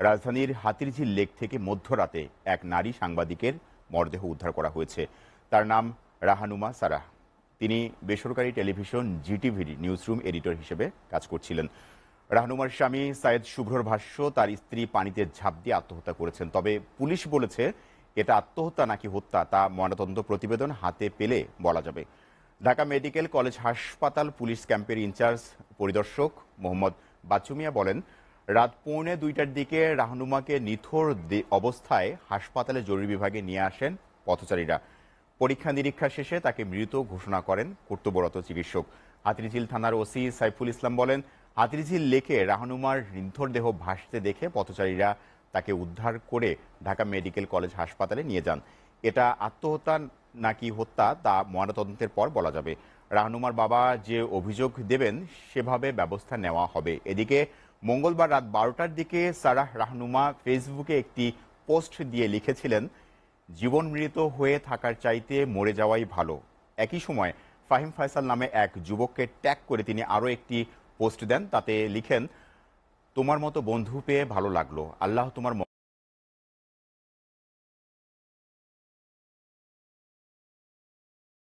রাজধানীর হাতিরঝিল লেক থেকে মধ্যরাতে এক নারী সাংবাদিকের মরদেহ উদ্ধার করা হয়েছে। তার নাম রাহানুমা সারাহ। তিনি বেসরকারি টেলিভিশন জিটিভির নিউজরুম এডিটর হিসেবে কাজ করছিলেন। রাহানুমার স্বামী সায়েদ শুভ্রর ভাষ্য, তার স্ত্রী পানিতে ঝাঁপ দিয়ে আত্মহত্যা করেছেন। তবে পুলিশ বলেছে এটা আত্মহত্যা নাকি হত্যা তা ময়নাতদন্ত প্রতিবেদন হাতে পেলে বলা যাবে। ঢাকা মেডিকেল কলেজ হাসপাতাল পুলিশ ক্যাম্পের ইনচার্জ পরিদর্শক মোহাম্মদ বাচ্চু মিয়া বলেন, রাত 1:45টার দিকে রাহনুমাকে নিথর অবস্থায় হাসপাতালে জরুরি বিভাগে নিয়ে আসেন পথচারীরা। পরীক্ষা নিরীক্ষা শেষে তাকে মৃত ঘোষণা করেন কর্তব্যরত চিকিৎসক। হাতিরঝিল থানার ওসি সাইফুল ইসলাম বলেন, হাতিরঝিল লেকে রাহনুমার নিথর দেহ ভাসতে দেখে পথচারীরা তাকে উদ্ধার করে ঢাকা মেডিকেল কলেজ হাসপাতালে নিয়ে যান। এটা আত্মহত্যা নাকি হত্যা তা ময়নাতদন্তের পর বলা যাবে। রাহনুমার বাবা যে অভিযোগ দেবেন সেভাবে ব্যবস্থা নেওয়া হবে। এদিকে মঙ্গলবার রাত 12টার দিকে সারাহ রাহনুমা ফেসবুকে একটি পোস্ট দিয়ে লিখেছিলেন, জীবন মৃত হয়ে থাকার চাইতে মরে যাওয়াই ভালো। একই সময় ফাহিম ফয়সাল নামে এক যুবককে ট্যাগ করে তিনি আরও একটি পোস্ট দেন। তাতে লিখেন, তোমার মতো বন্ধু পেয়ে ভালো লাগলো, আল্লাহ তোমার